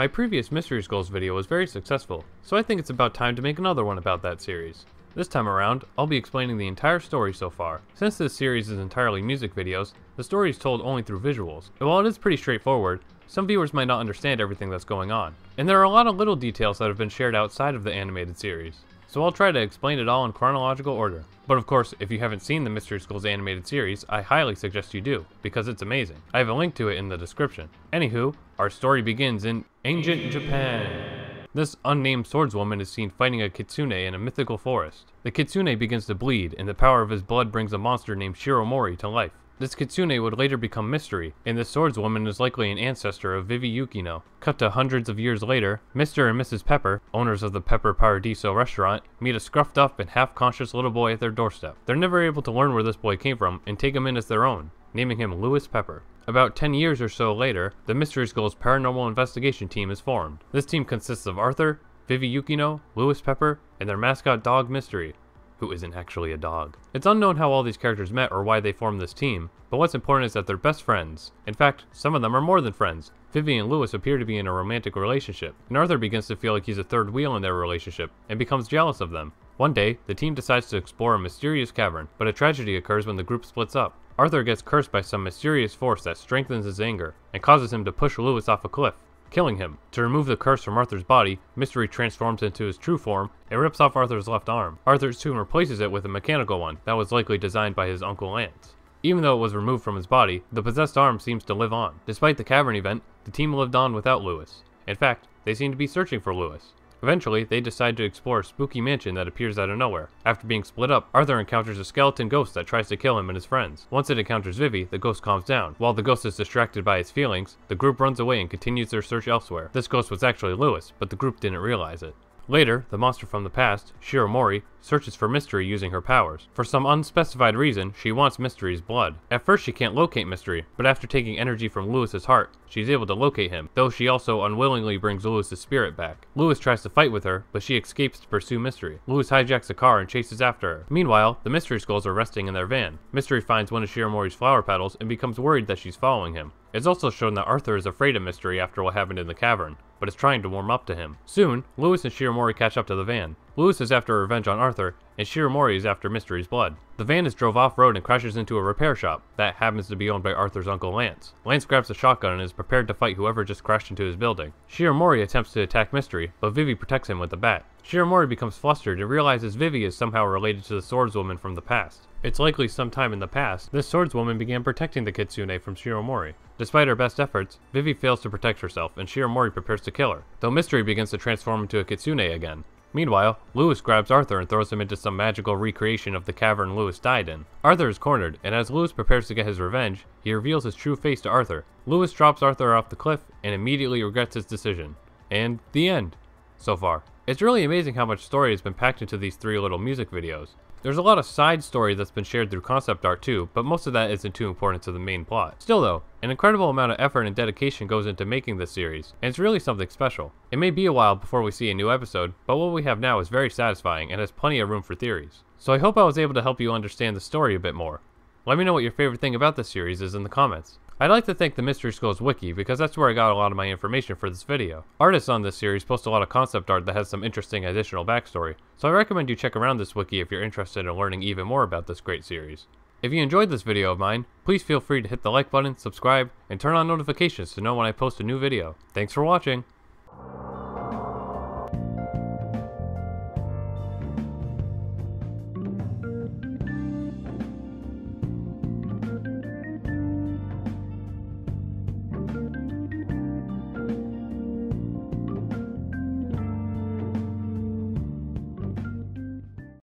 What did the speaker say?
My previous Mystery Skulls video was very successful, so I think it's about time to make another one about that series. This time around, I'll be explaining the entire story so far. Since this series is entirely music videos, the story is told only through visuals, and while it is pretty straightforward, some viewers might not understand everything that's going on. And there are a lot of little details that have been shared outside of the animated series, so I'll try to explain it all in chronological order. But of course, if you haven't seen the Mystery Skulls animated series, I highly suggest you do, because it's amazing. I have a link to it in the description. Anywho, our story begins in ancient Japan. This unnamed swordswoman is seen fighting a kitsune in a mythical forest. The kitsune begins to bleed, and the power of his blood brings a monster named Shiromori to life. This kitsune would later become Mystery, and this swordswoman is likely an ancestor of Vivi Yukino. Cut to hundreds of years later, Mr. and Mrs. Pepper, owners of the Pepper Paradiso restaurant, meet a scruffed up and half-conscious little boy at their doorstep. They're never able to learn where this boy came from and take him in as their own, naming him Louis Pepper. About 10 years or so later, the Mystery Skulls Paranormal Investigation Team is formed. This team consists of Arthur, Vivi Yukino, Louis Pepper, and their mascot dog Mystery, who isn't actually a dog. It's unknown how all these characters met or why they formed this team, but what's important is that they're best friends. In fact, some of them are more than friends. Vivi and Louis appear to be in a romantic relationship, and Arthur begins to feel like he's a third wheel in their relationship, and becomes jealous of them. One day, the team decides to explore a mysterious cavern, but a tragedy occurs when the group splits up. Arthur gets cursed by some mysterious force that strengthens his anger, and causes him to push Louis off a cliff, killing him. To remove the curse from Arthur's body, Mystery transforms into his true form and rips off Arthur's left arm. Arthur soon replaces it with a mechanical one that was likely designed by his Uncle Lance. Even though it was removed from his body, the possessed arm seems to live on. Despite the cavern event, the team lived on without Louis. In fact, they seem to be searching for Louis. Eventually, they decide to explore a spooky mansion that appears out of nowhere. After being split up, Arthur encounters a skeleton ghost that tries to kill him and his friends. Once it encounters Vivi, the ghost calms down. While the ghost is distracted by its feelings, the group runs away and continues their search elsewhere. This ghost was actually Louis, but the group didn't realize it. Later, the monster from the past, Shiromori, searches for Mystery using her powers. For some unspecified reason, she wants Mystery's blood. At first she can't locate Mystery, but after taking energy from Louis's heart, she's able to locate him, though she also unwillingly brings Louis's spirit back. Louis tries to fight with her, but she escapes to pursue Mystery. Louis hijacks a car and chases after her. Meanwhile, the Mystery Skulls are resting in their van. Mystery finds one of Shiromori's flower petals and becomes worried that she's following him. It's also shown that Arthur is afraid of Mystery after what happened in the cavern, but is trying to warm up to him. Soon, Louis and Shiromori catch up to the van. Louis is after revenge on Arthur, and Shiromori is after Mystery's blood. The van is drove off-road and crashes into a repair shop that happens to be owned by Arthur's Uncle Lance. Lance grabs a shotgun and is prepared to fight whoever just crashed into his building. Shiromori attempts to attack Mystery, but Vivi protects him with a bat. Shiromori becomes flustered and realizes Vivi is somehow related to the swordswoman from the past. It's likely sometime in the past, this swordswoman began protecting the kitsune from Shiromori. Despite her best efforts, Vivi fails to protect herself and Shiromori prepares to kill her, though Mystery begins to transform into a kitsune again. Meanwhile, Louis grabs Arthur and throws him into some magical recreation of the cavern Louis died in. Arthur is cornered, and as Louis prepares to get his revenge, he reveals his true face to Arthur. Louis drops Arthur off the cliff and immediately regrets his decision. And the end. So far. It's really amazing how much story has been packed into these 3 little music videos. There's a lot of side story that's been shared through concept art too, but most of that isn't too important to the main plot. Still though, an incredible amount of effort and dedication goes into making this series, and it's really something special. It may be a while before we see a new episode, but what we have now is very satisfying and has plenty of room for theories. So I hope I was able to help you understand the story a bit more. Let me know what your favorite thing about this series is in the comments. I'd like to thank the Mystery Skulls wiki because that's where I got a lot of my information for this video. Artists on this series post a lot of concept art that has some interesting additional backstory, so I recommend you check around this wiki if you're interested in learning even more about this great series. If you enjoyed this video of mine, please feel free to hit the like button, subscribe, and turn on notifications to know when I post a new video. Thanks for watching!